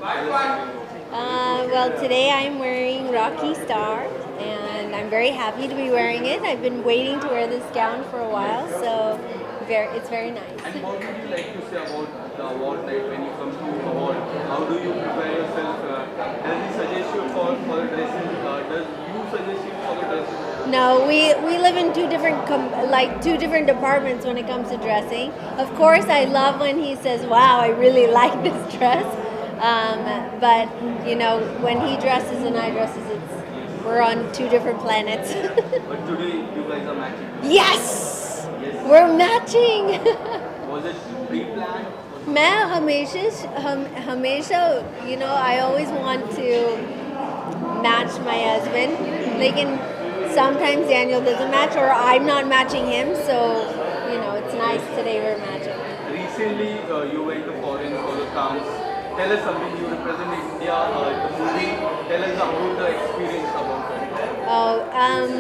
Well, today I'm wearing Rocky Star, and I'm very happy to be wearing it. I've been waiting to wear this gown for a while, so it's very nice. And what would you like to say about the award night when you come to award? How do you prepare yourself? Does he suggest you for the dressing? Does you suggest you for the dressing? No, we live in two different departments when it comes to dressing. Of course, I love when he says, "Wow, I really like this dress," but when he dresses and I dresses, we're on two different planets. But today you guys are matching. Yes, Yes. we're matching. Was it pre-planned? मैं हमेशा I always want to match my husband. Lekin sometimes Daniel doesn't match or I'm not matching him, so it's nice today we're matching. Recently, you went to foreign for the Cannes. Tell us something. You represent India, the movie. Tell us about the experience about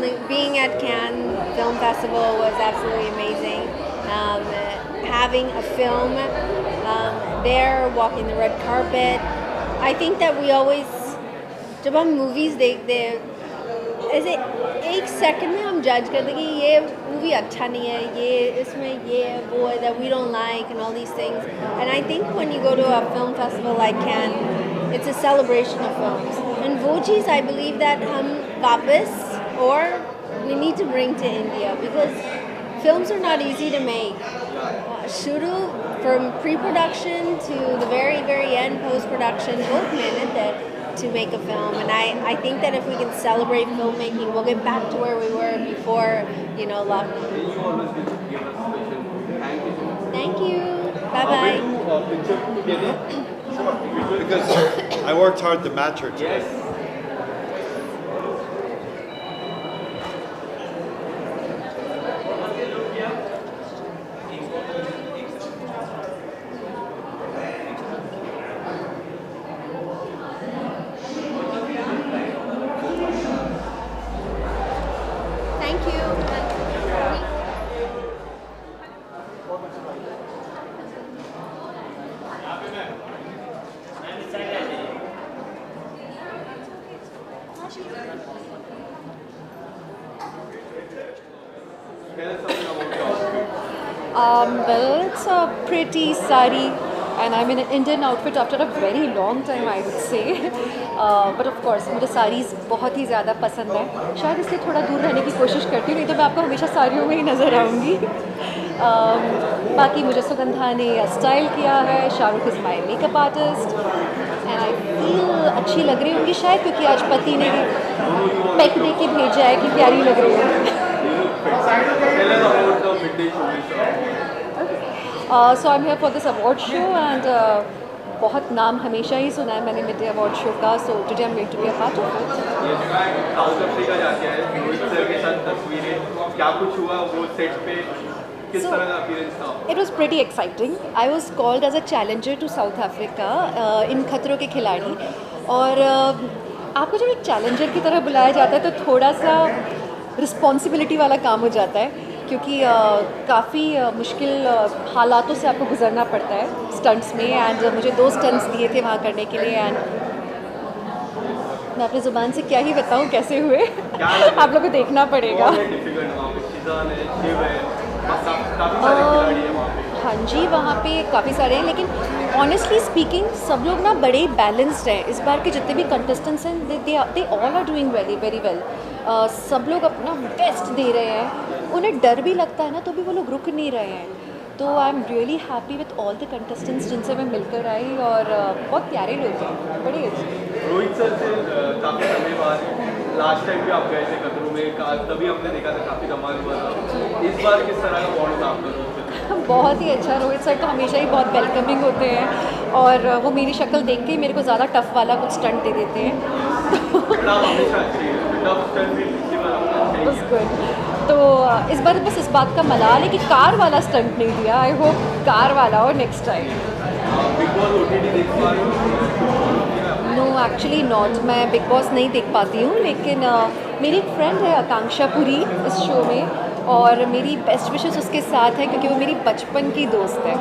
it. Being at Cannes Film Festival was absolutely amazing. Having a film there, walking the red carpet. I think that we always, जब हम movies देखते हैं ऐसे एक second में हम जज करते हैं कि ये मूवी अच्छा नहीं है, ये इसमें ये है वो है that we don't like and all these things. And I think when you go to a film festival like Cannes, it's a celebration of films. And वो चीज़ I believe that हम वापस or we need to bring to India because films are not easy to make. Shuru from pre-production to the very very end post-production, both minute to make a film, and I think that if we can celebrate filmmaking, we'll get back to where we were before lockdown. You always give us special. Thank you so much. Thank you. Bye bye. We'll do a picture together. Because I worked hard to match her today. Yes. Thank you. Tell us something about your outfit. Well, it's a pretty sari, and I'm in an Indian outfit after a very long time, I would say. But of course, मुझे sarees बहुत ही ज़्यादा पसंद है. शायद इसलिए थोड़ा दूर रहने की कोशिश करती हूँ, नहीं तो मैं आपको हमेशा साड़ियों में ही नज़र आऊँगी. बाकी मुझे सुगंधा ने स्टाइल किया है. Shahrukh is my makeup artist and I feel अच्छी लग रही होंगी शायद क्योंकि आज पति ने पेक दे के भेजा है कि प्यारी लग रही है. Tell us about the midday show. So I'm here for this award show and बहुत नाम हमेशा ही सुना है मैंने मिड-डे अवार्ड शो का. So today I am going to be a part of it. South Africa जाके आए रोहित सर के साथ तस्वीरें. क्या कुछ हुआ वो सेट पे? किस तरह का अपीयरेंस था? It was pretty exciting. I was called as a challenger to South Africa in खतरों के खिलाड़ी. और आपको जब एक चैलेंजर की तरह बुलाया जाता है तो थोड़ा सा रिस्पॉन्सिबिलिटी वाला काम हो जाता है क्योंकि काफ़ी मुश्किल हालातों से आपको गुजरना पड़ता है स्टंट्स में. एंड मुझे 2 स्टंट्स दिए थे वहाँ करने के लिए. एंड मैं अपनी ज़ुबान से क्या ही बताऊँ कैसे हुए. आप लोगों को देखना पड़ेगा. हाँ जी, वहाँ पे काफ़ी सारे हैं लेकिन ऑनेस्टली स्पीकिंग सब लोग ना बड़े बैलेंस्ड हैं. इस बार के जितने भी कंटेस्टेंट्स हैं they all are doing very well. सब लोग अपना बेस्ट दे रहे हैं. उन्हें डर भी लगता है ना तो भी वो लोग रुक नहीं रहे हैं. तो आई am really happy with all the contestants जिनसे मैं मिलकर आई. और बहुत प्यारे लोग हैं, बड़े अच्छे. रोहित सर से काफ़ी समय बाद लास्ट टाइम भी आप गए थे खतरों में, तभी हमने देखा था काफ़ी धमाल हुआ था. इस बार किस तरह का बॉन्ड था आपका रोहित सर? बहुत ही अच्छा. रोहित सर तो हमेशा ही बहुत वेलकमिंग होते हैं और वो मेरी शक्ल देख के मेरे को ज़्यादा टफ वाला कुछ स्टंट दे देते हैं. हमेशा अच्छी है. टफ स्टंट भी पिछली बार आपने अच्छा ही बस किया. गुड. तो इस बार बस इस बात का मलाल है कि कार वाला स्टंट नहीं दिया. आई होप कार वाला और next time. Bigg Boss OTT देख पा रहे हो? No actually not. मैं बिग बॉस नहीं देख पाती हूँ लेकिन मेरी एक फ्रेंड है आकांक्षा पुरी इस शो में और मेरी बेस्ट विशेस उसके साथ है क्योंकि वो मेरी बचपन की दोस्त है.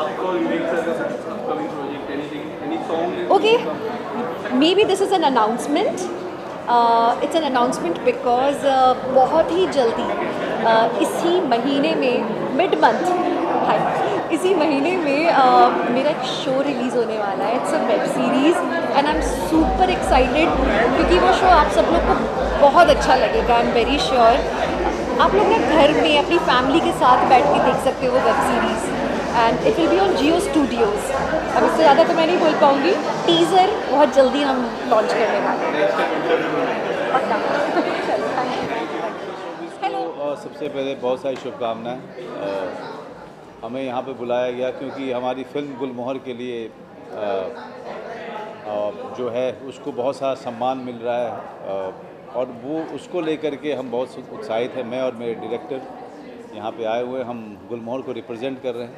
आपको विवेक सर का upcoming project Okay, maybe this is an announcement. It's an announcement because बहुत ही जल्दी इसी महीने में मिड मंथ इसी महीने में मेरा एक शो रिलीज़ होने वाला है. It's a web series and I am super excited क्योंकि वो शो आप सब लोग को बहुत अच्छा लगेगा. आई एम वेरी श्योर. आप लोग ना घर में अपनी फैमिली के साथ बैठ के देख सकते हो वो web series. And it will be on Jio Studios. अब इससे ज़्यादा तो मैं नहीं बोल पाऊँगी. टीज़र बहुत जल्दी हम लॉन्च करने वाले हैं. पक्का. चलो, थैंक यू. हेलो. सबसे पहले बहुत सारी शुभकामनाएं. हमें यहाँ पे बुलाया गया क्योंकि हमारी फिल्म गुलमोहर के लिए जो है उसको बहुत सारा सम्मान मिल रहा है और वो उसको लेकर के हम बहुत उत्साहित हैं. मैं और मेरे डायरेक्टर यहाँ पे आए हुए हम गुलमोहर को रिप्रेजेंट कर रहे हैं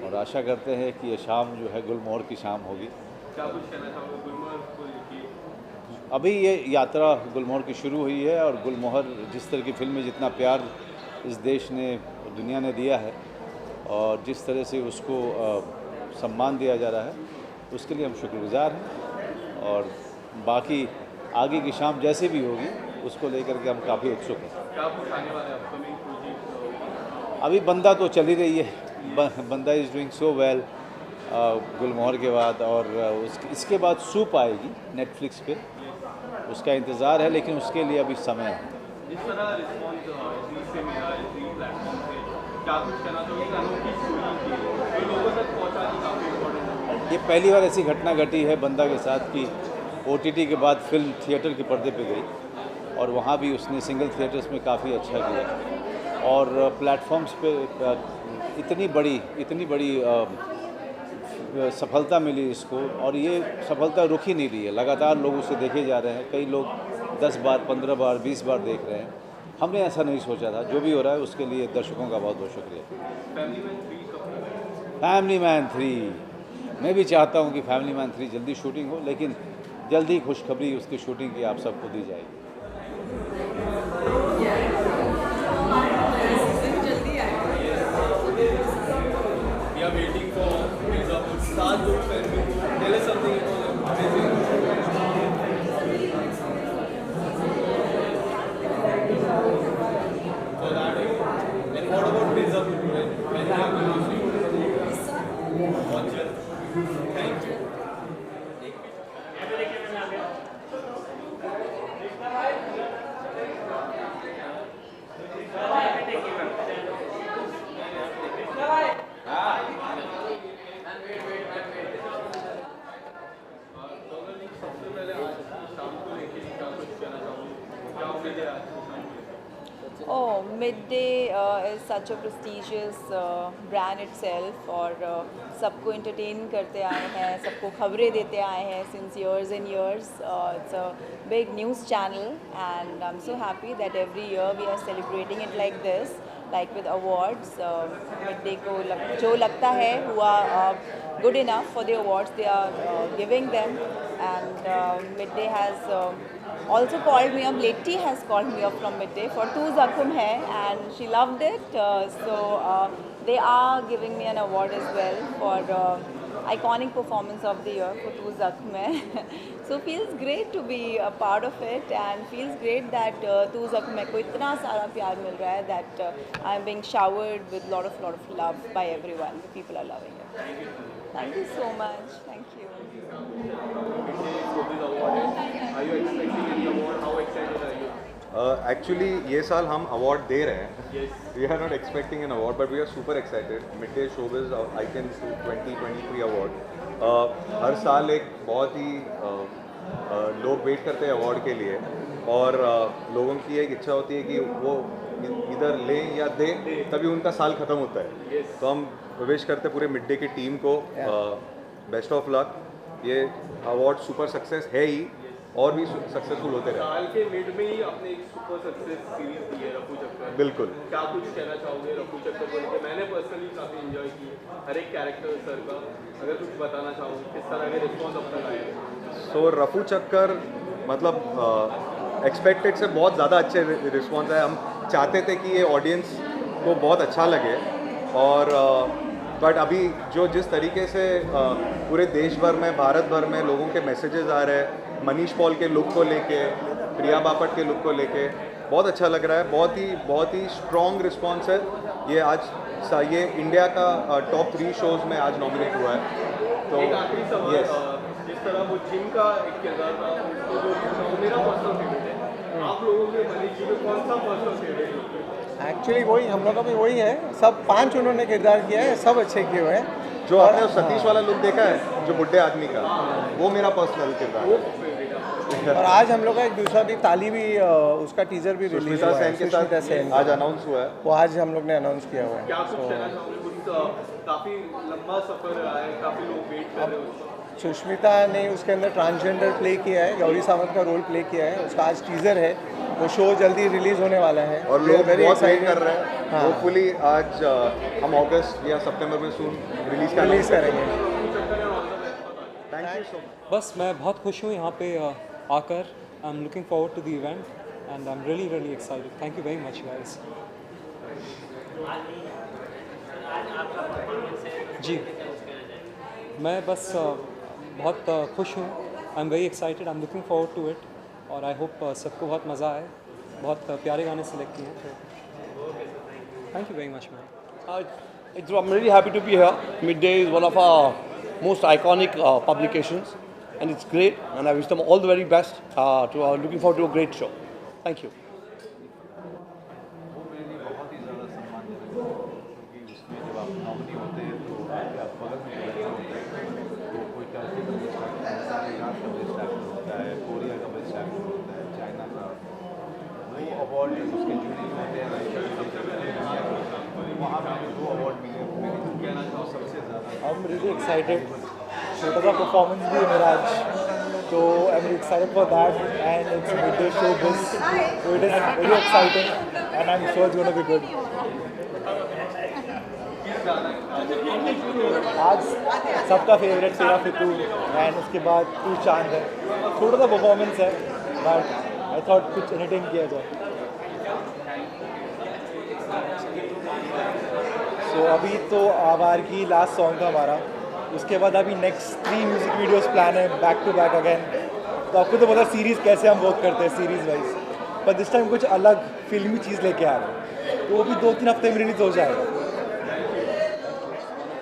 और आशा करते हैं कि ये शाम जो है गुलमोहर की शाम होगी. क्या कुछ कहना चाहोगे गुलमोहर को लेके? अभी ये यात्रा गुलमोहर की शुरू हुई है और गुलमोहर जिस तरह की फिल्म में जितना प्यार इस देश ने दुनिया ने दिया है और जिस तरह से उसको सम्मान दिया जा रहा है उसके लिए हम शुक्रगुजार हैं. और बाकी आगे की शाम जैसे भी होगी उसको लेकर के हम काफ़ी उत्सुक हैं. क्या कुछ आने वाले हैं अपकमिंग प्रोजेक्ट? अभी बंदा तो चल ही रही है. बंदा इज़ डूइंग सो वेल गुलमोहर के बाद. और इसके बाद सूप आएगी नेटफ्लिक्स पे. उसका इंतज़ार है लेकिन उसके लिए अभी समय है. जिस तरह रिस्पॉन्स से मेरा इस प्लेटफॉर्म पे क्या कुछ कहना चाहोगे? अनोखी स्टोरी जो लोगों तक पहुँचानी काफ़ी इम्पोर्टेंट है. ये पहली बार ऐसी घटना घटी है बंदा के साथ कि OTT के बाद फिल्म थिएटर के पर्दे पे गई और वहाँ भी उसने सिंगल थिएटर्स में काफ़ी अच्छा किया और प्लेटफॉर्म्स पे इतनी बड़ी सफलता मिली इसको. और ये सफलता रुक ही नहीं रही है. लगातार लोग उसे देखे जा रहे हैं. कई लोग 10 बार 15 बार 20 बार देख रहे हैं. हमने ऐसा नहीं सोचा था. जो भी हो रहा है उसके लिए दर्शकों का बहुत बहुत शुक्रिया. फैमिली मैन 3 मैं भी चाहता हूँ कि फैमिली मैन 3 जल्दी शूटिंग हो लेकिन जल्दी खुशखबरी उसकी शूटिंग की आप सबको दी जाएगी. We are waiting for Saad Group film. Tell us something about for that. And what about Mirza Group? When you are going to see? Watch it. Thank you. Oh, Midday is such a prestigious brand itself और सबको entertain करते आए हैं, सबको खबरें देते आए हैं since years and years. It's a big news channel and I'm so happy that every year we are celebrating it like this, like with awards. Midday को जो लगता है हुआ good enough for the awards they are giving them. And Midday has also called me up. Letty has called me up from Midday for Tu Zakhum Hai and she loved it. So they are giving me an award as well for iconic performance of the year for Tu Zakhum Hai. So feels great to be a part of it and feels great that Tu Zakhum Hai को इतना सारा प्यार मिल रहा है that I'm being showered with lot of love by everyone. The people are loving it. Thank you so much. Thank you. Are you expecting any award? How excited are you? Actually ये साल हम award दे रहे हैं. Yes. We are not expecting an award but we are super excited. Midday Showbiz Icon 2023 award. हर साल एक बहुत ही लोग wait करते हैं अवार्ड के लिए और लोगों की एक इच्छा होती है कि वो इधर लें या दें तभी उनका साल ख़त्म होता है. तो हम विश करते पूरे मिडडे की टीम को बेस्ट ऑफ लक. ये अवार्ड सुपर सक्सेस है ही और भी सक्सेसफुल होते रहे. साल के मिड में ही आपने एक सुपर सक्सेस सीरीज दी है रफू चक्कर. बिल्कुल. क्या कुछ कहना चाहोगे रफू चक्कर को लेकर? मैंने पर्सनली काफ़ी एंजॉय की हर एक कैरेक्टर सर का. अगर कुछ बताना चाहोगे किस तरह के रिस्पॉन्स अब तक आए? सो रफू चक्कर मतलब एक्सपेक्टेड से बहुत ज़्यादा अच्छे रिस्पॉन्स है. हम चाहते थे कि ये ऑडियंस को बहुत अच्छा लगे और बट अभी जो जिस तरीके से पूरे देश भर में, भारत भर में लोगों के मैसेजेस आ रहे हैं, मनीष पॉल के लुक को लेके, प्रिया बापट के लुक को लेके, बहुत अच्छा लग रहा है। बहुत ही स्ट्रॉन्ग रिस्पॉन्स है। ये इंडिया का टॉप 3 शोज़ में आज नॉमिनेट हुआ है। तो एक आखिरी सवाल, यस, जिस तरह वो जिम का एक किरदार था, तो वो मेरा पर्सनल फेवरेट है। आप लोगों के मनीष जी में कौन सा पर्सनल फेवरेट है? एक्चुअली वही हम लोग का भी वही है, सब 5 उन्होंने किरदार किया है, सब अच्छे किए हुए हैं। जो आपने सतीश वाला लुक देखा है, जो बुढ़े आदमी का, वो मेरा पर्सनल किरदार है। और आज हम लोग का एक दूसरा भी ताली भी उसका टीजर भी रिलीज सुष्मिता हुआ है, सेन के सुष्मिता साथ सेन आज अनाउंस हुआ है। वो आज हम लोग ने अनाउंस किया हुआ क्या है। कुछ कहना चाहोगे? काफ़ी लंबा सफ़र रहा है, काफ़ी लोग वेट कर रहे हैं उसका। सुष्मिता ने उसके अंदर ट्रांसजेंडर प्ले किया है, गौरी सावंत का रोल प्ले किया है। उसका आज टीजर है, वो शो जल्दी रिलीज होने वाला है और लोग वेरी बहुत वेट एक्साइटेड कर रहे हैं। हाँ। होपफुली आज हम अगस्त या सितंबर में सून रिलीज करेंगे। Thank you so much. बस मैं बहुत खुश हूँ यहाँ पे आकर। I am looking forward to the event and I am really excited. Thank you very much guys. जी, मैं बस बहुत खुश हूँ। I am very excited, I am looking forward to it और आई होप सबको बहुत मज़ा आए। बहुत प्यारे गाने सेलेक्ट किए हैं, तो thank you very much ma'am. I'm really happy to be here. Midday is one of our most iconic publications, and it's great. And I wish them all the very best. Looking forward to a great show. Thank you. वो मेरे लिए बहुत ही ज़्यादा सम्मानजनक है, क्योंकि उसमें जब आप नॉमिनी होते हैं तो आप बगल में बैठे होते हैं, तो कोई टर्की का बेस्ट एक्टर होता है, ईरान का बेस्ट एक्टर होता है, कोरिया का बेस्ट एक्टर होता है, चाइना का। वो अवार्ड जब उसके जूरी होते हैं, वहाँ पे 2 अवार्ड मिले, मेरे को कहना चाहो सबसे ज़्यादा। आई एम रियली एक्साइटेड। छोटा सा परफॉर्मेंस भी है मेरा आज, तो I am excited for that and it's midday show this, so it is very exciting and I am sure it's gonna be good. आज सबका फेवरेट तेरा फितू एंड उसके बाद तू चांद है। थोड़ा सा परफॉर्मेंस है बट आई थॉट कुछ एंटरटेन किया जाए। सो अभी तो आवार की लास्ट सॉन्ग था हमारा, उसके बाद अभी नेक्स्ट 3 म्यूजिक वीडियोस प्लान है बैक टू बैक अगेन। तो आपको तो पता सीरीज़ कैसे हम वर्क करते हैं सीरीज़ वाइज, पर दिस टाइम कुछ अलग फिल्मी चीज़ लेके आ रहे हैं, तो वो भी 2-3 हफ्ते में रिलीज हो जाएगा।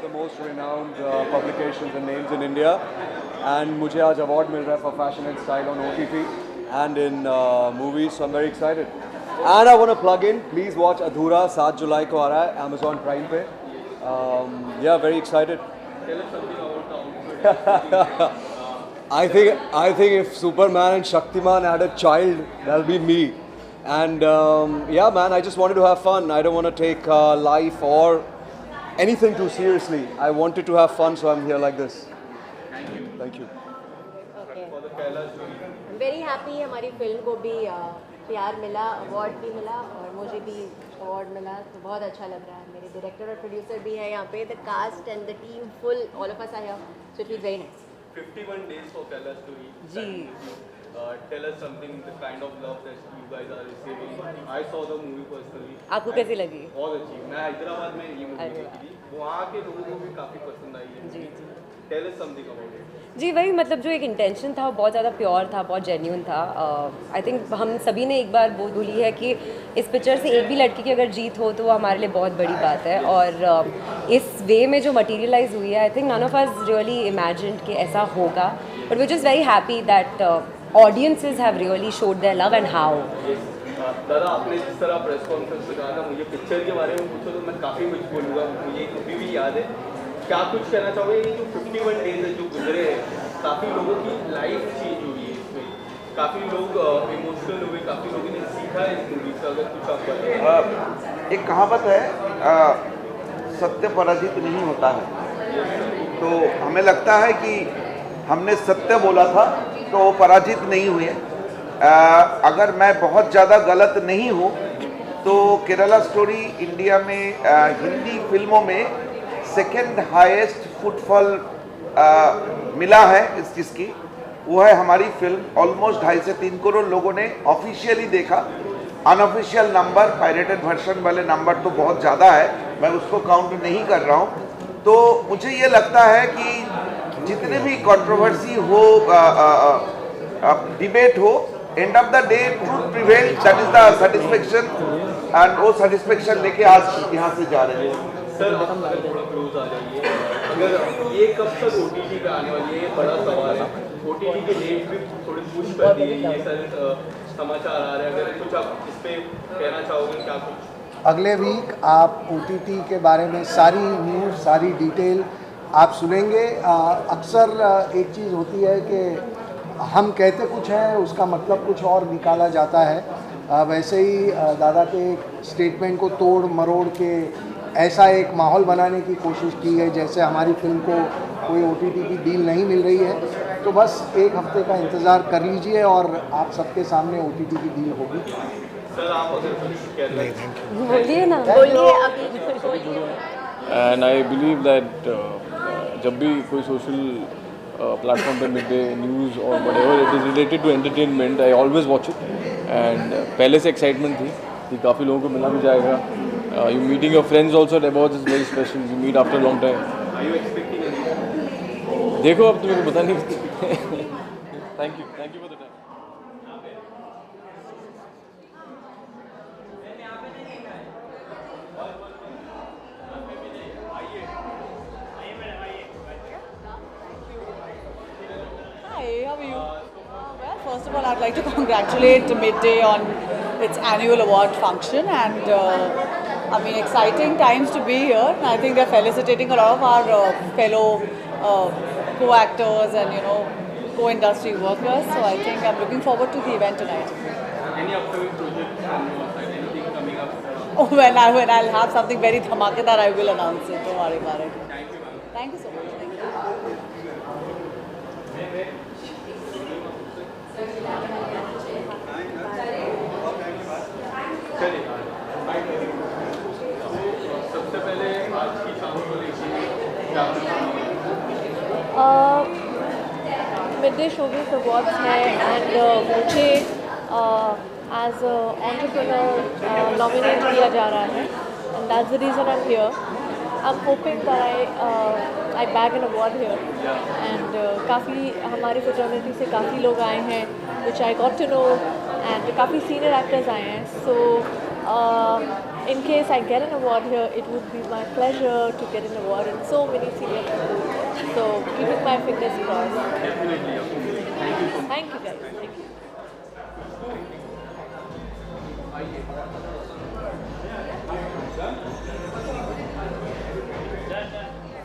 The most renowned publications and names in India, and मुझे आज अवार्ड मिल रहा है for fashion and style on OTT and in movies, so I'm very excited. And I want to plug in, please watch अधूरा 7 जुलाई को आ रहा है Amazon Prime पे। Yeah, very excited. I think if Superman and Shaktiman had a child, that'll be me. And yeah, man, I just wanted to have fun. I don't want to take life or anything too seriously. I wanted to have fun, so I'm here like this. Thank you. Very happy. हमारी film को भी प्यार मिला, award भी मिला और मुझे भी अवार्ड मिला, तो बहुत अच्छा लग रहा है। मेरे डायरेक्टर और प्रोड्यूसर भी है यहाँ पे, the cast and the team full, all of us are here, so it was very nice. 51 days for Kerala Story. जी। Tell us something, the kind of love that you guys are receiving. I saw the movie personally. आपको कैसी लगी? बहुत अच्छी। मैं हैदराबाद में ये movie अरे देखी थी, वहाँ के लोगों को भी काफ़ी पसंद आई है। जी जी Tell us something about it. जी वही, मतलब जो एक इंटेंशन था वो बहुत ज़्यादा प्योर था, बहुत जेन्यून था। आई थिंक हम सभी ने एक बार बोली है कि इस पिक्चर से एक भी लड़की की अगर जीत हो तो वो हमारे लिए बहुत बड़ी बात है। और इस वे में जो मटीरियलाइज हुई है, I think none of us really imagined कि ऐसा होगा, but we just very happy that audiences have really showed their love and how. दादा, आपने जिस तरह प्रेस कॉन्फ्रेंस में कहा था मुझे पिक्चर के बारे में पूछो तो मैं काफ़ी कुछ बोलूँगा, मुझे अभी भी याद है। क्या कुछ कहना चाहोगे? ये जो 51 डेज है जो गुजरे हैं, काफ़ी लोगों की लाइफ चेंज हुई है इसमें, काफ़ी लोग इमोशनल हुए, काफ़ी लोगों ने सीखा है इस मूवी से। अगर कुछ आप बताएं। एक कहावत है, सत्य पराजित नहीं होता है। तो हमें लगता है कि हमने सत्य बोला था तो पराजित नहीं हुए। अगर मैं बहुत ज़्यादा गलत नहीं हूँ तो केरला स्टोरी इंडिया में हिंदी फिल्मों में सेकेंड हाईएस्ट फुटफॉल मिला है इस चीज़ की, वो है हमारी फिल्म। ऑलमोस्ट 2.5 से 3 करोड़ लोगों ने ऑफिशियली देखा। अनऑफिशियल नंबर, पायरेटेड वर्जन वाले नंबर तो बहुत ज़्यादा है, मैं उसको काउंट नहीं कर रहा हूँ। तो मुझे ये लगता है कि जितने भी कंट्रोवर्सी हो, डिबेट हो, end of the day truth prevail, that is the satisfaction, and वो सेटिस्फेक्शन लेके आज यहाँ से जा रहे हैं। सर आप अगर थोड़ा क्लोज आ जाइए, अगर ये कब तक OTT पे आने वाली है, ये बड़ा सवाल है। OTT के डेट भी थोड़ी पुश कर दी है, ये सारे समाचार आ रहे हैं, अगर कुछ आप इस पे कहना चाहोगे क्या कुछ? अगले वीक आप OTT के बारे में सारी न्यूज़, सारी डिटेल आप सुनेंगे। अक्सर एक चीज़ होती है कि हम कहते कुछ हैं, उसका मतलब कुछ और निकाला जाता है। वैसे ही दादा के स्टेटमेंट को तोड़ मरोड़ के ऐसा एक माहौल बनाने की कोशिश की है जैसे हमारी फिल्म को कोई OTT की डील नहीं मिल रही है। तो बस एक हफ्ते का इंतज़ार कर लीजिए और आप सबके सामने OTT की डील होगी। सर आप अगर कुछ कहना है बोलिए ना, बोलिए अभी। एंड आई बिलीव दैट जब भी कोई सोशल प्लेटफॉर्म पे मिड डे न्यूज़ और whatever it is related to entertainment, I always watch it. And पहले से एक्साइटमेंट थी कि काफ़ी लोगों को मिला भी जाएगा। You meeting your friends also at about is very special, you meet after long time. देखो अब तो मेरे को पता नहीं। Thank you for the time. Hi, how are you? Well, first of all, I'd like to congratulate Midday on its annual award function, and I mean, exciting times to be here. I think they're felicitating a lot of our fellow co-actors and co-industry workers. So I think I'm looking forward to the event tonight. Any upcoming project from your side, anything coming up? Oh, when I'll have something very dhamakedar, I will announce it. Don't worry about it. Thank you, ma'am. Thank you so much. Thank you. चलिए, सबसे पहले आज की शाम को लेकर क्या mid day showbiz awards है एंड मुझे एज एंटरप्रेन्योर नॉमिनेट किया जा रहा है and that's the reason I am here. I am hoping that I bag an award here and काफ़ी हमारी फ्रेटर्निटी से काफ़ी लोग आए हैं which I got to know and काफ़ी सीनियर एक्टर्स आए हैं। सो in case I get an award here, it would be my pleasure to get an award in so many senior people. So keeping my fingers crossed. Definitely. Thank you so much. Thank you guys. Thank you.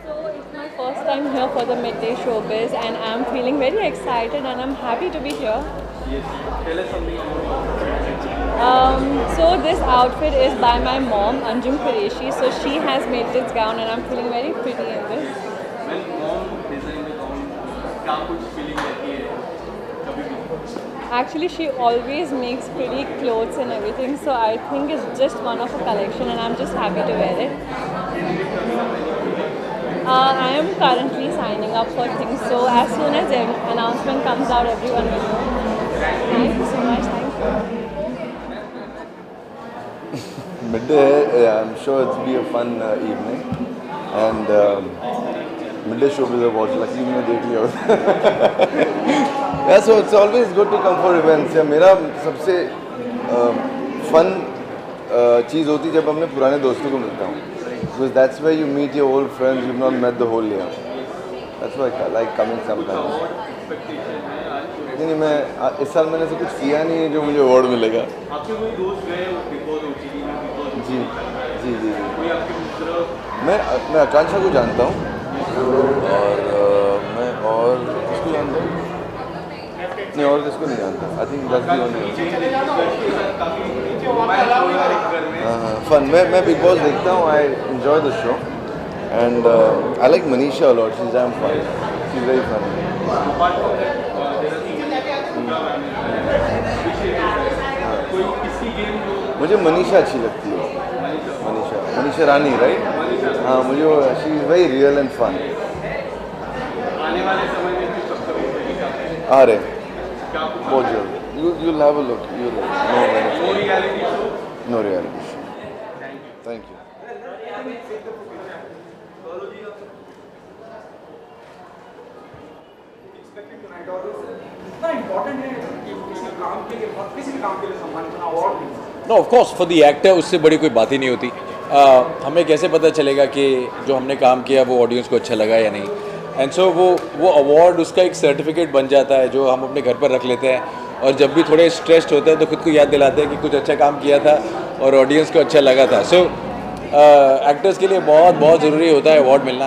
So it's my first time here for the Midday Showbiz and I'm feeling very excited and I'm happy to be here. Yes. Tell us something about So this outfit is by my mom, Anjum Qureshi. So she has made this gown and I'm feeling very pretty in this. When mom design the gown, क्या कुछ feeling रहती है कभी भी? Actually, she always makes pretty clothes and everything. So I think it's just one of a collection and I'm just happy to wear it. I am currently signing up for things. So as soon as the announcement comes out, everyone will know. Thank you so much. Thank you. Midday, I'm sure it'll be a fun evening, and Midday Showbiz Awards, luckily मैंने देख लिया। Yeah, so it's always good to come for events. Yeah, मेरा सबसे fun चीज़ होती है जब अपने पुराने दोस्तों को मिलता हूँ, because that's where you meet your old friends you've not met the whole year. That's why I like coming sometimes. नहीं मैं इस साल मैंने से कुछ किया नहीं है जो मुझे अवार्ड मिलेगा। आपके कोई दोस्त गए बिकॉज OTT में जी जी जी कोई आपके दूसरा? मैं आकांक्षा को जानता हूँ और मैं और किसको जानता हूँ? नहीं और किसको नहीं जानता। I think that's the only. हाँ फन। मैं बिग बॉस देखता हूँ। I enjoy the show and I like Manisha a lot. She's damn fun. She's very funny. मुझे मनीषा अच्छी लगती है। मनीषा रानी राइट? हाँ मुझे she is very real and fun. आने वाले समय में कुछ आ रहे बहुत जल्द। You'll have a look. No reality show. Thank you. No of course for the actor उससे बड़ी कोई बात ही नहीं होती. हमें कैसे पता चलेगा कि जो हमने काम किया वो ऑडियंस को अच्छा लगा या नहीं. एंड सो वो अवार्ड उसका एक सर्टिफिकेट बन जाता है जो हम अपने घर पर रख लेते हैं, और जब भी थोड़े स्ट्रेस्ड होते हैं तो खुद को याद दिलाते हैं कि कुछ अच्छा काम किया था और ऑडियंस को अच्छा लगा था. सो एक्टर्स के लिए बहुत बहुत ज़रूरी होता है अवार्ड मिलना.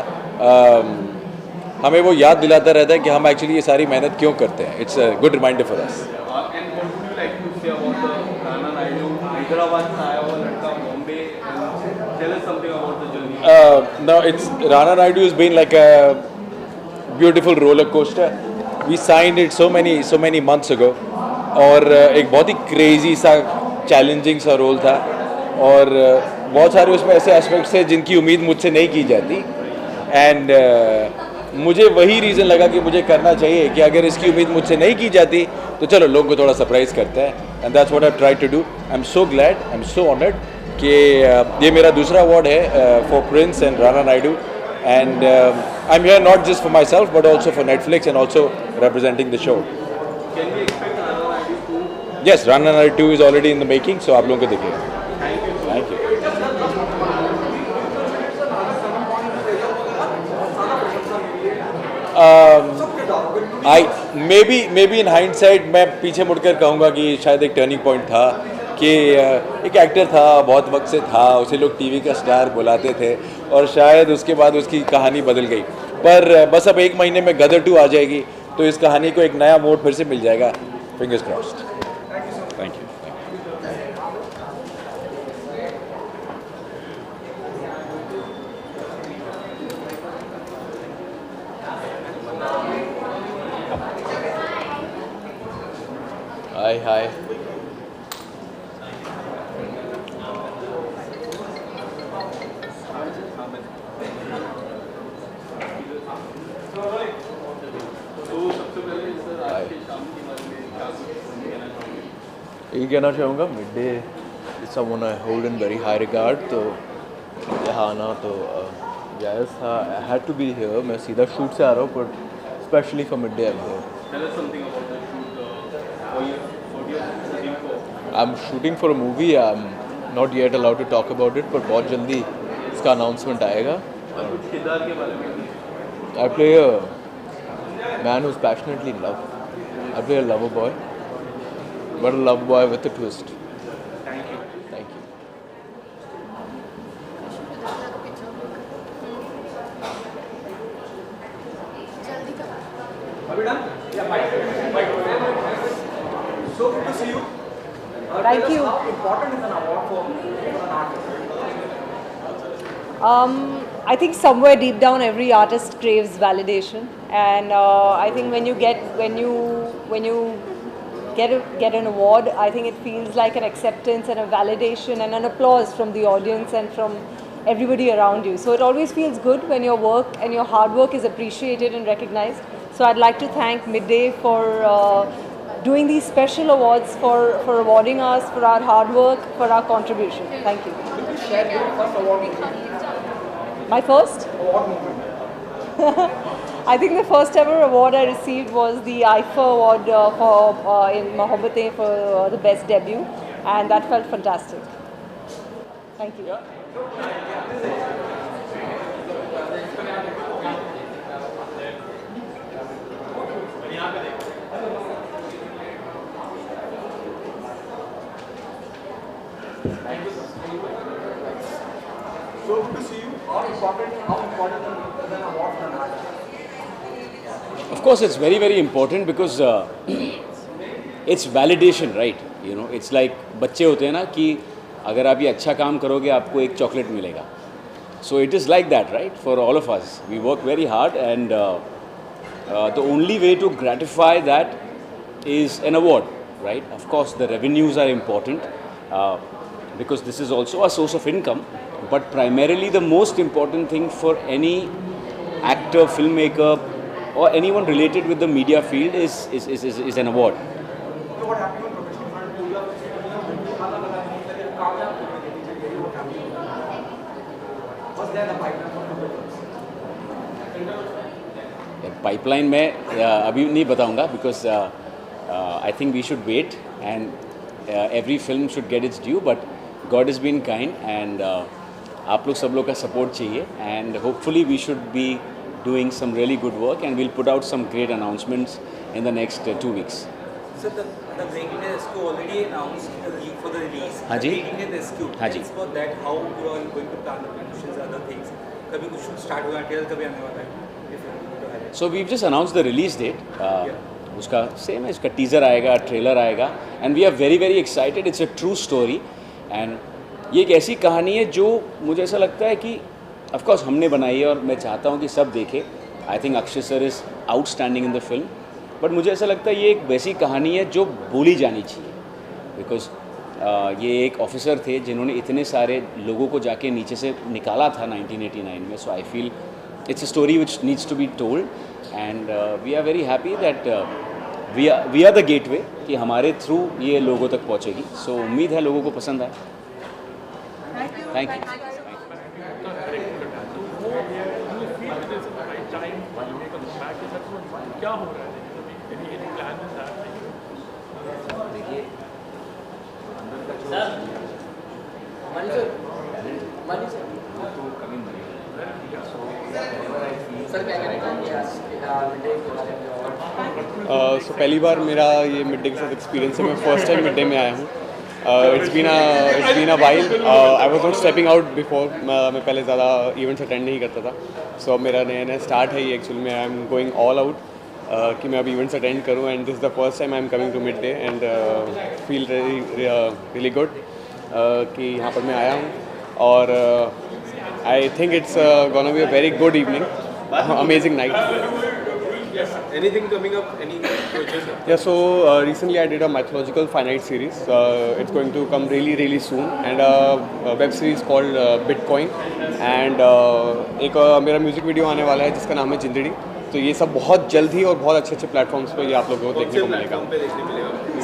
हमें वो याद दिलाता रहता है कि हम एक्चुअली ये सारी मेहनत क्यों करते हैं. It's a good reminder for us. No, it's Rana Naidu has been like a beautiful roller coaster. We signed it so many months ago, और एक बहुत ही क्रेजी सा चैलेंजिंग सा रोल था, और बहुत सारे उसमें ऐसे एस्पेक्ट्स थे जिनकी उम्मीद मुझसे नहीं की जाती. एंड मुझे वही रीज़न लगा कि मुझे करना चाहिए कि अगर इसकी उम्मीद मुझसे नहीं की जाती तो चलो लोगों को थोड़ा सरप्राइज़ करते हैं. And that's what I try to do. I am so glad, I am so honoured कि ये मेरा दूसरा अवार्ड है for Prince and Rana Naidu. And I am here not just for myself but also for Netflix and also representing the show. Can we expect Rana Naidu 2? Yes, Rana Naidu 2 is already in the making, so आप लोगों को देखिएगा. Thank you. maybe in hindsight मैं पीछे मुड़कर कहूँगा कि शायद एक टर्निंग पॉइंट था कि एक एक्टर था, बहुत वक्त से था, उसे लोग टीवी का स्टार बुलाते थे, और शायद उसके बाद उसकी कहानी बदल गई. पर बस अब एक महीने में गदर 2 आ जाएगी तो इस कहानी को एक नया मोड़ फिर से मिल जाएगा. Fingers crossed. Thank you. Hi. यही कहना चाहूँगा, mid day is someone I hold in very high regard. तो यहाँ आना तो जायज़ था. I had to be here. मैं सीधा शूट से आ रहा हूँ, but specially for mid day I am here. I am shooting for a movie. I am not yet allowed to talk about it, but बहुत जल्दी इसका अनाउंसमेंट आएगा. I play a man who is passionately in love. I play a lover boy, but a love boy with a twist. Thank you. Are we done? Yeah, bye. So good to see you. Thank you. How important is an award for an artist? I think somewhere deep down every artist craves validation, and I think when you get an award, I think it feels like an acceptance and a validation and an applause from the audience and from everybody around you. So it always feels good when your work and your hard work is appreciated and recognized. So I'd like to thank Midday for doing these special awards, for awarding us for our hard work, for our contribution. Thank you. Could you share your first award moment? My first? Award moment. I think the first ever award I received was the IFA award in Mohabbatein for the best debut, and that felt fantastic. Thank you. So good to see you. How important is an award for an artist? Of course, it's very, very important because it's validation, right? You know, it's like बच्चे होते हैं ना कि अगर आप ये अच्छा काम करोगे आपको एक चॉकलेट मिलेगा. So it is like that, right? For all of us, we work very hard, and the only way to gratify that is an award, right? Of course, the revenues are important because this is also a source of income. But primarily, the most important thing for any actor, filmmaker, or anyone related with the media field is an award. Pipeline में अभी नहीं बताऊंगा, because I think we should wait and every film should get its due, but God is been kind and आप लोग सब लोग का support चाहिए and hopefully we should be doing some really good work and we'll put out some great announcements in the next 2 weeks. So the Breaking the SQ already announced the link for the release. हाँ जी. Breaking the SQ. हाँ जी. For that, how you are going to plan the promotions and other things? कभी कुछ start हुआ है, कभी आने वाला है? So we've just announced the release date. उसका सेम है, उसका टीज़र आएगा, ट्रेलर आएगा and we are very very excited. It's a true story and ये एक ऐसी कहानी है जो मुझे ऐसा लगता है कि ऑफ कोर्स हमने बनाई है और मैं चाहता हूँ कि सब देखें. I think Akshay sir is outstanding in the film, but मुझे ऐसा लगता है ये एक वैसी कहानी है जो बोली जानी चाहिए, बिकॉज ये एक ऑफिसर थे जिन्होंने इतने सारे लोगों को जाके नीचे से निकाला था 1989 में. So I feel it's a story which needs to be told and we are very happy that we are the gateway कि हमारे थ्रू ये लोगों तक पहुँचेगी. सो उम्मीद है लोगों को पसंद आए. Thank you. क्या हो रहा है? Any plan with that? सो पहली बार मेरा ये मिड डे के साथ एक्सपीरियंस है. मैं फर्स्ट टाइम मिड डे में आया हूँ. It's been a while. I was not stepping out before. मैं पहले ज़्यादा इवेंट्स अटेंड नहीं करता था. सो मेरा नया स्टार्ट है ये एक्चुअली में. I am going all out कि मैं अभी इवेंट्स अटेंड करूँ and this the first time I am coming to mid day and feel really good कि यहाँ पर मैं आया हूँ. और I think it's gonna be a very good evening, amazing night. Anything coming up? Any project? Yeah, so recently I did a mythological finite series. It's going to come really soon, and a web series called Bitcoin. And एक मेरा music video आने वाला है जिसका नाम है जिंदड़ी. तो ये सब बहुत जल्द ही और बहुत अच्छे प्लेटफॉर्म्स पे ये आप लोगों को देखने को मिलेगा.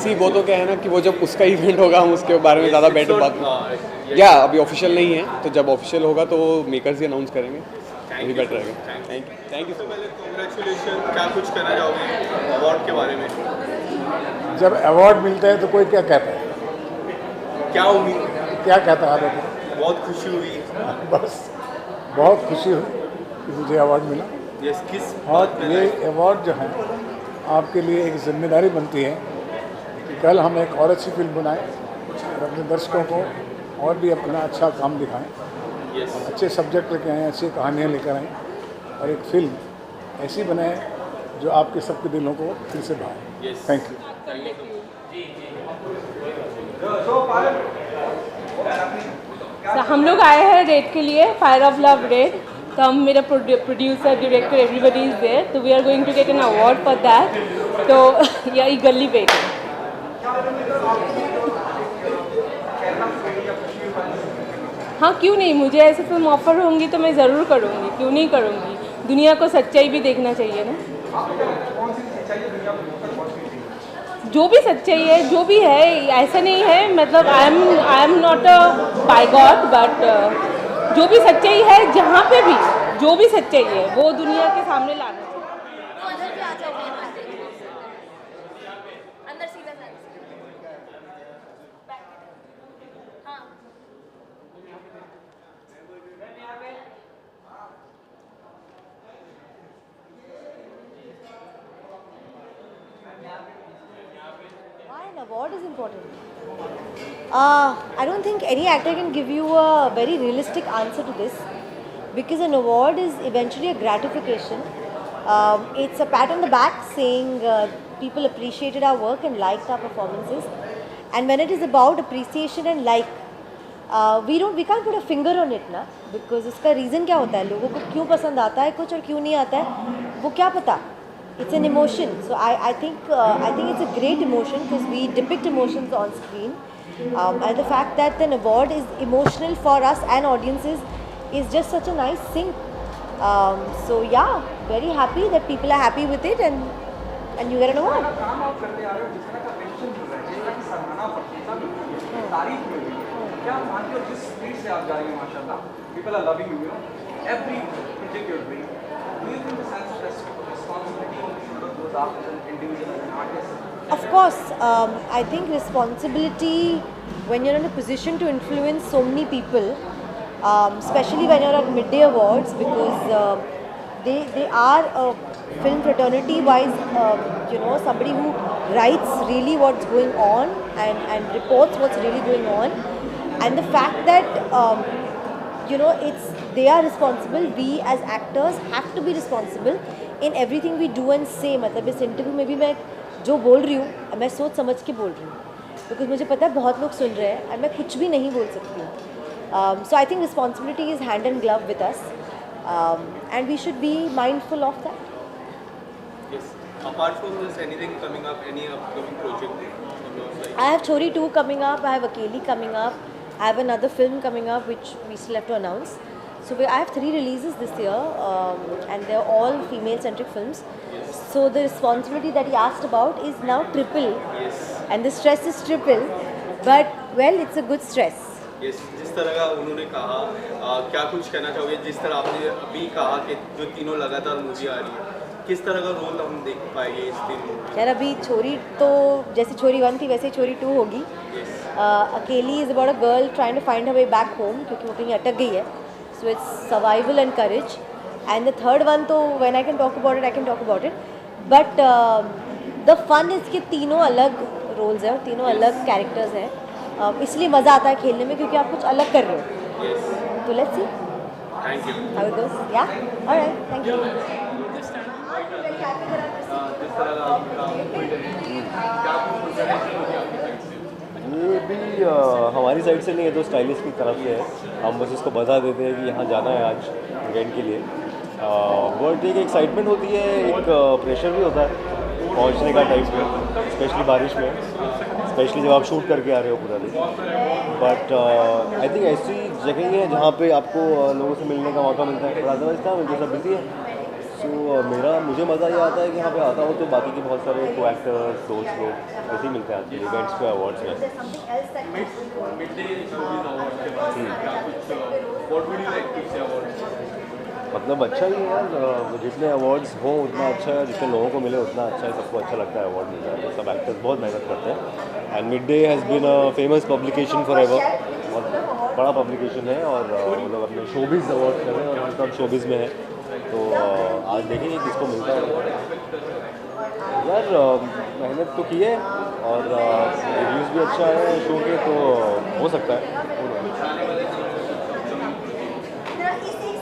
सी वो तो क्या है ना कि वो जब उसका इवेंट होगा हम उसके बारे में ज़्यादा बेटर बात. या अभी ऑफिशियल नहीं है, तो जब ऑफिशियल होगा तो मेकर्स ही अनाउंस करेंगे. वही बेटर रहेगा. Thank you. कांग्रेचुलेशन. क्या कुछ कहना चाहोगे अवार्ड के बारे में? जब अवार्ड मिलता है तो कोई क्या कहता है? क्या उम्मीद? क्या कहता है? बहुत खुशी हुई. बस बहुत खुशी हुई कि मुझे अवार्ड मिला. यस. किस और ये अवार्ड जो है आपके लिए एक जिम्मेदारी बनती है कि कल हम एक और अच्छी फिल्म बनाएं और अपने दर्शकों को और भी अपना अच्छा काम दिखाएं. अच्छे सब्जेक्ट लेकर आएँ, अच्छी कहानियाँ लेकर आएँ और एक फिल्म ऐसी बनाएं जो आपके सबके दिलों को फिर से भाए. Thank you. हम लोग आए हैं रेड के लिए, फायर ऑफ लव रेड. तो हम मेरा producer, director, everybody is there. तो we are going to get an award for that. तो या ईगरली वेटिंग. हाँ, क्यों नहीं. मुझे ऐसे फिल्म ऑफर होंगी तो मैं ज़रूर करूँगी. क्यों नहीं करूँगी. दुनिया को सच्चाई भी देखना चाहिए ना. जो भी सच्चाई है, जो भी है, ऐसा नहीं है. मतलब I am not a by God, but जो भी सच्चाई है, जहाँ पे भी जो भी सच्चाई है वो दुनिया के सामने लाना चाहिए. Award is important. I don't think any actor can give you a very realistic answer to this, because an award is eventually a gratification. It's a pat on the back saying people appreciated our work and liked our performances. And when it is about appreciation and like, we can't put a finger on it ना, because उसका reason क्या होता है, लोगों को क्यों पसंद आता है कुछ और क्यों नहीं आता है, वो क्या पता. It's an emotion. So I think it's a great emotion because we depict emotions on screen. And the fact that an award is emotional for us and audiences is just such a nice thing. So yeah, very happy that people are happy with it and you get an award. People are loving you, every project you're doing. Do you think the sense of responsibility craft as an individual, as an artist? Of course, I think responsibility when you're in a position to influence so many people, especially when you're at Midday Awards, because they are a film fraternity wise, somebody who writes really what's going on and reports what's really going on, and the fact that they are responsible. We as actors have to be responsible in everything we do and say. मतलब इस interview में भी मैं जो बोल रही हूँ मैं सोच समझ के बोल रही हूँ, बिकॉज मुझे पता है बहुत लोग सुन रहे हैं और मैं कुछ भी नहीं बोल सकती हूँ. So I think responsibility is hand and glove with us, and we should be mindful of that. Yes. Apart from this, anything coming up, any upcoming project on your side? I have Chori 2 coming up, I have Akeli coming up, I have another film coming up which we still have to announce. So I have 3 releases this year, and they're all female-centric films. Yes. So the responsibility that he asked about is now triple. Yes. And the stress is triple, but well, it's a good stress. Yes. जिस तरह का उन्होंने कहा, क्या कुछ कहना चाहोगे? जिस तरह आपने अभी कहा कि जो तीनों लगातार मूवी आ रही है, किस तरह का रोल हम देख पाएंगे इस तीन मूवी? यार अभी छोरी तो जैसे छोरी 1 थी वैसे छोरी 2 होगी. Akelli is about a girl trying to find her way back home, क्योंकि वो कहीं अटक गई है. So it's survival and courage. And the third one, तो when I can talk about it, I can talk about it. But the fun is कि तीनों अलग roles हैं, तीनों अलग characters हैं. इसलिए मज़ा आता है खेलने में क्योंकि आप कुछ अलग कर रहे हो. Yes. तो let's see Thank you. how it goes. Yeah. All right. Thank you. जिस तरह का आपका क्या कुछ preparation होगी आपकी साइड से? ये भी हमारी साइड से नहीं है, तो स्टाइलिस्ट की तरफ से है. हम बस उसको बता देते हैं कि यहाँ जाना है आज इवेंट के लिए. बट एक एक्साइटमेंट होती है, एक प्रेशर भी होता है पहुँचने का टाइम पे, स्पेशली बारिश में, स्पेशली जब आप शूट करके आ रहे हो पूरा दिन. बट आई थिंक ऐसी जगह ही है जहाँ पे आपको लोगों से मिलने का मौका मिलता है. अदरवाइज था मुझे सब बिजी है. सो मुझे मज़ा ये आता है कि यहाँ पे आता हूँ तो बाकी के बहुत सारे को एक्टर्स दोस्त लोग ऐसे ही मिलते हैं आजकल इवेंट्स पे, अवार्ड्स में. मतलब अच्छा ही है यार, जितने अवार्ड्स हों उतना अच्छा है, जितने लोगों को मिले उतना अच्छा है. सबको अच्छा लगता है अवार्ड मिल जाए तो. सब एक्टर्स बहुत मेहनत करते हैं. And mid day has been a famous publication forever. बहुत बड़ा पब्लिकेशन है और वो लोग अपने शोबिज़ अवार्ड कर रहे हैं और हम सब शोबिज़ में है. तो आज देखेंगे किसको मिलता है. यार मेहनत तो की है और रिव्यूज़ भी अच्छा है शो के, तो हो सकता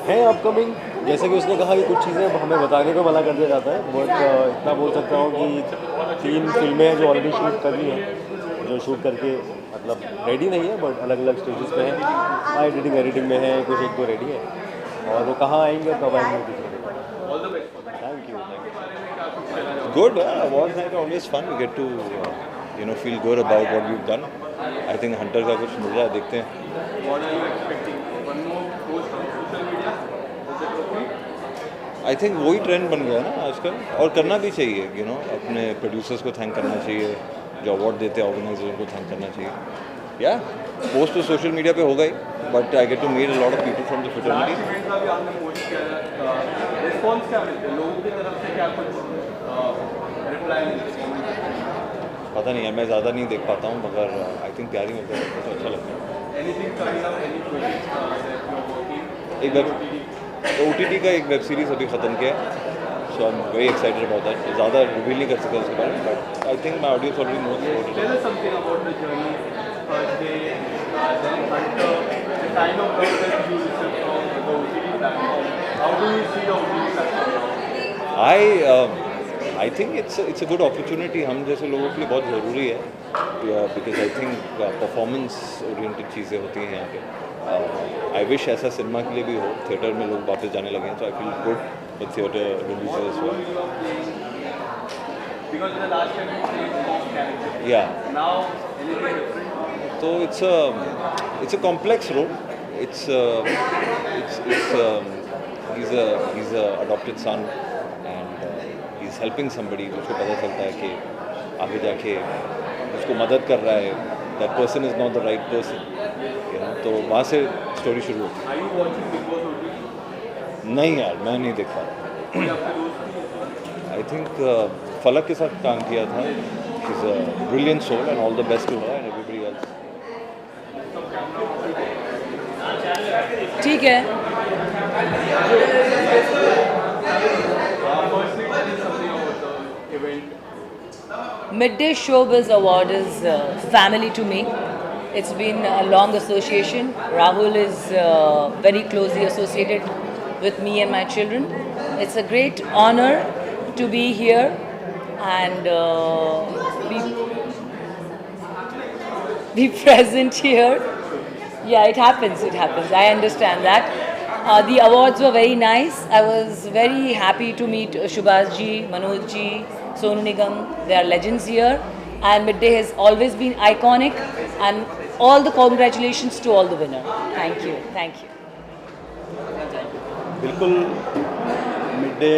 है अपकमिंग. जैसे कि उसने कहा कि कुछ चीज़ें हमें बताने को मना कर दिया जाता है, बट इतना बोल सकता हूँ कि 3 फिल्में हैं जो ऑलरेडी शूट कर ली हैं, जो शूट करके मतलब रेडी नहीं है बट अलग अलग स्टेजेस पे हैं. एडिटिंग में है, कुछ 1-2 रेडी है और वो कहाँ आएंगे कब आएंगे. Thank you. Good. Awards night are always fun. We get to feel good about what we've done. I think Hunter का कुछ मिल रहा है, देखते हैं. What are you expecting? One more post on social media? I think वही trend बन गया ना आजकल, और करना भी चाहिए. अपने प्रोड्यूसर्स को थैंक करना चाहिए, जो अवार्ड देते हैं ऑर्गेनाइजर को थैंक करना चाहिए. या पोस्ट तो सोशल मीडिया पे होगा ही, but I get to meet a lot of people from the fraternity. Response क्या मिलते हैं लोगों की तरफ से, क्या कुछ रिप्लाई मिलते हैं? पता नहीं यार, मैं ज़्यादा नहीं देख पाता हूँ, मगर आई थिंक प्यार ही मिलता है, तो अच्छा लगता है. Anything coming up, any projects that you're working? एक OTT का एक वेब सीरीज़ अभी ख़त्म किया है, so I am very excited about that. ज़्यादा रिवील नहीं कर सकता उसके बारे में, but I think my audience already knows about it. Tell us something about the journey, first day, then Hunter, the kind of love that you receive from the OTT platform. How do you see the OTT platform? I think it's a good opportunity. हम जैसे लोगों के लिए बहुत ज़रूरी है, because I think performance oriented चीज़ें होती हैं यहाँ पे. I wish ऐसा सिनेमा के लिए भी हो, थिएटर में लोग वापस जाने लगे हैं, so I feel good with theatre releases as well. Because the last time you played soft character. Yeah. Now anything different? So it's a complex role. He's a adopted son and he's helping somebody. उसको पता चलता है कि आगे जाके उसको मदद कर रहा है. That person is not the right person. तो वहाँ से स्टोरी शुरू होती है. Are you watching Big Boss OTT? नहीं यार, मैं नहीं देख पा रहा. आई थिंक फलक के साथ काम किया था. She is a brilliant soul and all the best to her and everybody else. ठीक है. Midday Showbiz Award is family to me. It's been a long association. Rahul is very closely associated with me and my children. It's a great honor to be here and be present here. Yeah, it happens. I understand that. The awards were very nice. I was very happy to meet Shubhas ji, Manoj ji, Sonu Nigam. They are legends here. And Midday has always been iconic. And all the congratulations to all the winners. Thank you. बिल्कुल mid day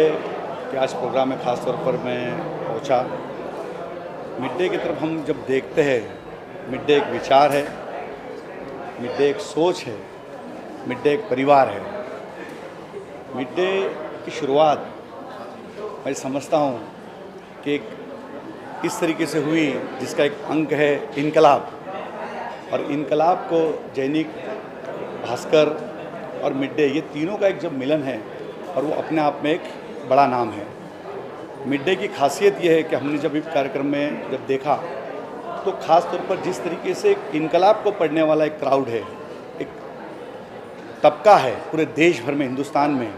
के आज programme में ख़ास तौर पर मैं पहुंचा. Mid day की तरफ हम जब देखते हैं, मिड डे एक विचार है, मिड डे एक सोच है, मिड डे एक परिवार है. मिड डे की शुरुआत मैं समझता हूँ कि एक इस तरीके से हुई जिसका एक अंक है इनकलाब. और इनकलाब को दैनिक भास्कर और मिड डे, ये तीनों का एक जब मिलन है और वो अपने आप में एक बड़ा नाम है. मिड डे की खासियत ये है कि हमने जब इस कार्यक्रम में जब देखा तो ख़ास तौर पर जिस तरीके से एक इनकलाब को पढ़ने वाला एक क्राउड है, एक तबका है पूरे देश भर में, हिंदुस्तान में,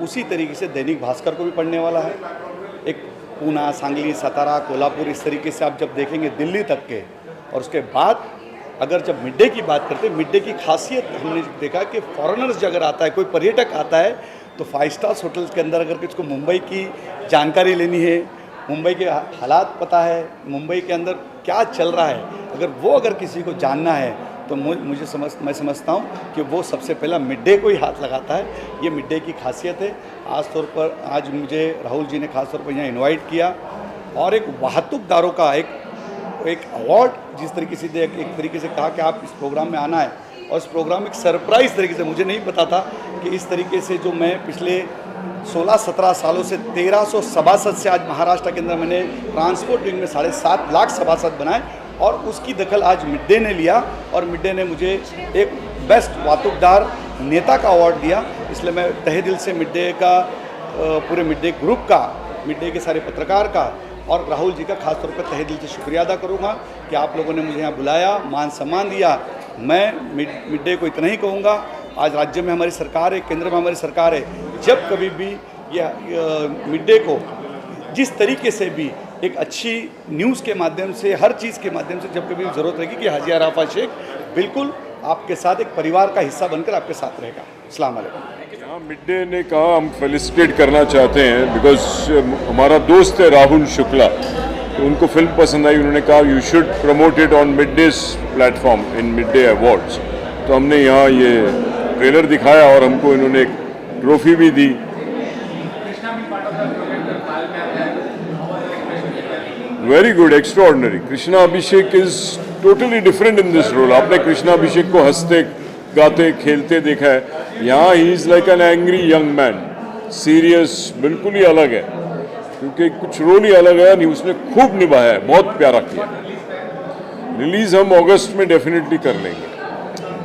उसी तरीके से दैनिक भास्कर को भी पढ़ने वाला है. एक पूना, सांगली, सतारा, कोल्हापुर, इस तरीके से आप जब देखेंगे दिल्ली तक के. और उसके बाद अगर जब मिड डे की बात करते हैं, मिड डे की खासियत हमने देखा कि फॉरेनर्स अगर आता है, कोई पर्यटक आता है तो 5 स्टार्स होटल्स के अंदर अगर किसको मुंबई की जानकारी लेनी है, मुंबई के हालात पता है, मुंबई के अंदर क्या चल रहा है, अगर किसी को जानना है तो मैं समझता हूँ कि वो सबसे पहला मिड डे को ही हाथ लगाता है. ये मिड डे की खासियत है. आज मुझे राहुल जी ने खास तौर पर यहाँ इन्वाइट किया और एक वाहतूकदारों का एक अवार्ड जिस तरीके से एक तरीके से कहा कि आप इस प्रोग्राम में आना है. और इस प्रोग्राम एक सरप्राइज़ तरीके से, मुझे नहीं पता था कि इस तरीके से जो मैं पिछले 16-17 सालों से 1300 सभासद से आज महाराष्ट्र के अंदर मैंने ट्रांसपोर्ट विंग में 7.5 लाख सभासद बनाए और उसकी दखल आज मिड डे ने लिया और मिड डे ने मुझे एक बेस्ट वातुकदार नेता का अवार्ड दिया. इसलिए मैं तहे दिल से मिड डे का, पूरे मिड डे ग्रुप का, मिड डे के सारे पत्रकार का और राहुल जी का खास तौर पर तहे दिल से शुक्रिया अदा करूँगा कि आप लोगों ने मुझे यहाँ बुलाया, मान सम्मान दिया. मैं मिड डे को इतना ही कहूँगा, आज राज्य में हमारी सरकार है, केंद्र में हमारी सरकार है, जब कभी भी यह मिड डे को जिस तरीके से भी एक अच्छी न्यूज़ के माध्यम से, हर चीज़ के माध्यम से जब कभी ज़रूरत रहेगी कि हाजी अराफा शेख बिल्कुल आपके साथ एक परिवार का हिस्सा बनकर आपके साथ रहेगा. अस्सलाम वालेकुम. मिड डे ने कहा हम फेलिसिटेट करना चाहते हैं बिकॉज हमारा दोस्त है राहुल शुक्ला, तो उनको फिल्म पसंद आई. उन्होंने कहा you should promote it on mid day platform in mid day awards. तो हमने यहाँ ये ट्रेलर दिखाया और हमको इन्होंने एक ट्रॉफी भी दी. Very good, extraordinary. Krishna Abhishek is totally different in this role. आपने कृष्णा अभिषेक को हंसते, गाते, खेलते देखा है. यहाँ he is like an angry young man, serious, बिल्कुल ही अलग है क्योंकि कुछ रोल ही अलग है. नहीं, उसने खूब निभाया है, बहुत प्यारा किया. रिलीज़ हम अगस्त में डेफिनेटली कर लेंगे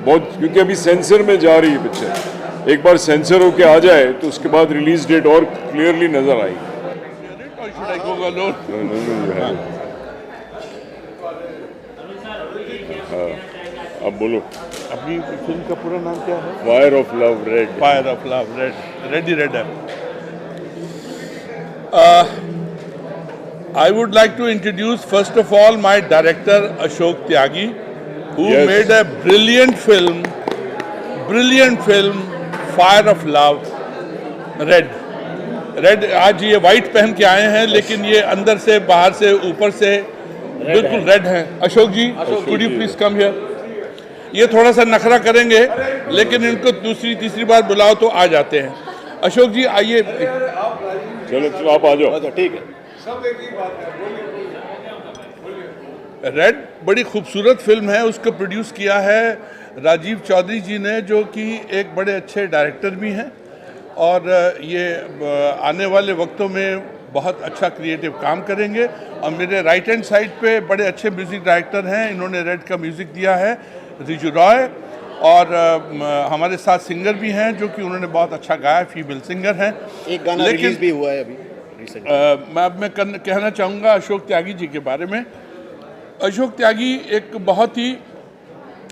बहुत, क्योंकि अभी सेंसर में जा रही है पिक्चर. एक बार सेंसर होके आ जाए तो उसके बाद रिलीज डेट और क्लियरली नजर आएगी. अब बोलो, अपनी फिल्म का पूरा नाम क्या है? Fire of love red. Fire of love red, red he red है. I would like to introduce first of all my director Ashok Tyagi, who made a brilliant film, Fire of Love, Red. आज ये white पहन के आए हैं लेकिन ये अंदर से, बाहर से, ऊपर से बिल्कुल रेड हैं. अशोक जी, could you please come here? ये थोड़ा सा नखरा करेंगे लेकिन इनको दूसरी तीसरी बार बुलाओ तो आ जाते हैं. अशोक जी आइए. चलो आप आ जाओ. ठीक है. रेड बड़ी खूबसूरत फिल्म है. उसको प्रोड्यूस किया है राजीव चौधरी जी ने, जो कि एक बड़े अच्छे डायरेक्टर भी हैं और ये आने वाले वक्तों में बहुत अच्छा क्रिएटिव काम करेंगे। और मेरे राइट हैंड साइड पे बड़े अच्छे म्यूज़िक डायरेक्टर हैं, इन्होंने रेड का म्यूज़िक दिया है, रिजू रॉय, और हमारे साथ सिंगर भी हैं जो कि उन्होंने बहुत अच्छा गाया, फीमेल सिंगर हैं। एक गाना रिलीज भी हुआ है अभी मैं कहना चाहूँगा अशोक त्यागी जी के बारे में। अशोक त्यागी एक बहुत ही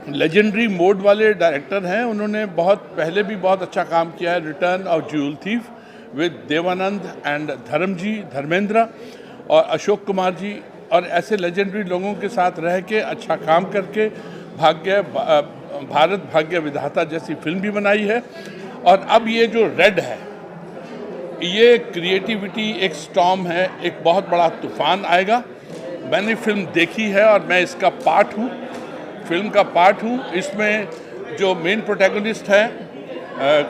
लेजेंडरी मोड वाले डायरेक्टर हैं। उन्होंने बहुत पहले भी बहुत अच्छा काम किया है, return of jewel thief with Dev Anand and Dharmendra और अशोक कुमार जी, और ऐसे लेजेंडरी लोगों के साथ रह के अच्छा काम करके भारत भाग्य विधाता जैसी फिल्म भी बनाई है। और अब ये जो रेड है, ये क्रिएटिविटी एक स्टॉर्म है, एक बहुत बड़ा तूफान आएगा। मैंने फिल्म देखी है और मैं इसका पार्ट हूँ, फिल्म का पार्ट हूँ। इसमें जो मेन प्रोटैगनिस्ट है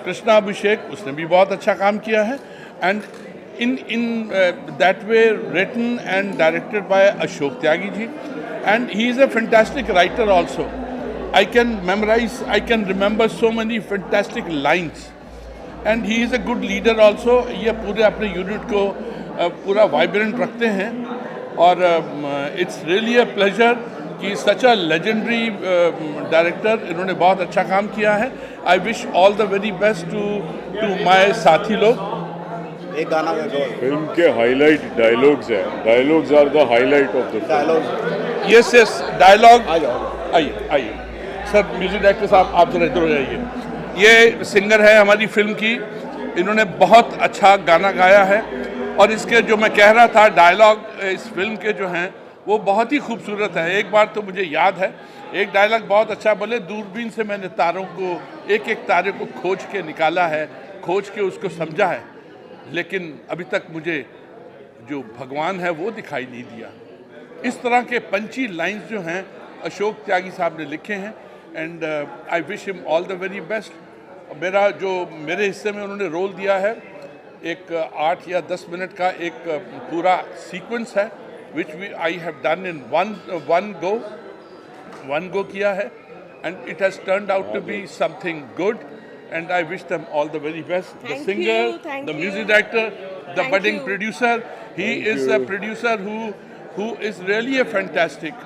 कृष्णा अभिषेक, उसने भी बहुत अच्छा काम किया है। And in that way written and directed by Ashok Tyagi ji, and he is a fantastic writer also. I can remember so many fantastic lines, and he is a good leader also. ये पूरे अपने unit को पूरा vibrant रखते हैं, और it's really a pleasure कि सच a legendary director, इन्होंने बहुत अच्छा काम किया है। I wish all the very best to my साथी लोग। एक गाना फिल्म के हाईलाइट डायलॉग्स हैं, dialogues are the highlight of the film. Yes dialogue. आइए सर, म्यूजिक डायरेक्टर साहब आप जरा इधर हो जाइए। ये सिंगर है हमारी फिल्म की, इन्होंने बहुत अच्छा गाना गाया है, और इसके जो मैं कह रहा था डायलॉग इस फिल्म के जो हैं वो बहुत ही खूबसूरत है। एक बार तो मुझे याद है, एक डायलॉग बहुत अच्छा बोले, दूरबीन से मैंने तारों को, एक एक तारे को खोज के निकाला है, खोज के उसको समझा है, लेकिन अभी तक मुझे जो भगवान है वो दिखाई नहीं दिया। इस तरह के पंची लाइंस जो हैं अशोक त्यागी साहब ने लिखे हैं, and I wish him all the very best. मेरे हिस्से में उन्होंने रोल दिया है, एक 8 या 10 मिनट का एक पूरा सीक्वेंस है, which I have done in one go किया है, and it has turned out to be something good, and I wish them all the very best. The singer, the music director, the budding producer, he is a producer who is really a fantastic.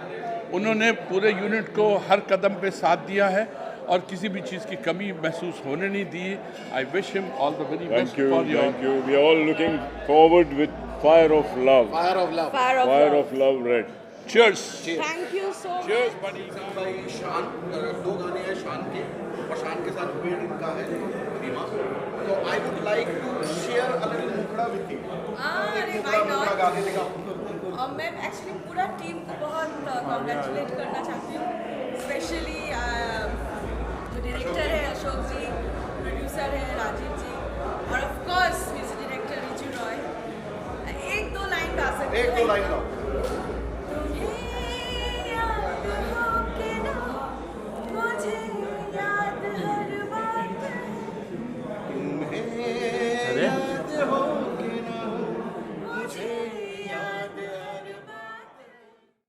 उन्होंने पूरे unit को हर कदम पे साथ दिया है और किसी भी चीज़ की कमी महसूस होने नहीं दी। I wish him all the very best for your. Thank you. We are all looking forward with Fire of Love. Fire of Love Red. Cheers. Thank you so much. Cheers, buddy. भाई शान, 2 गाने हैं शान के, और शान के साथ पेड़ इनका है रीमा, तो I would like to share a little मुखड़ा विद यू। मुखड़ा गा देने का। मैं एक्चुअली पूरा टीम को बहुत कॉन्ग्रेचुलेट करना चाहती हूँ, स्पेशली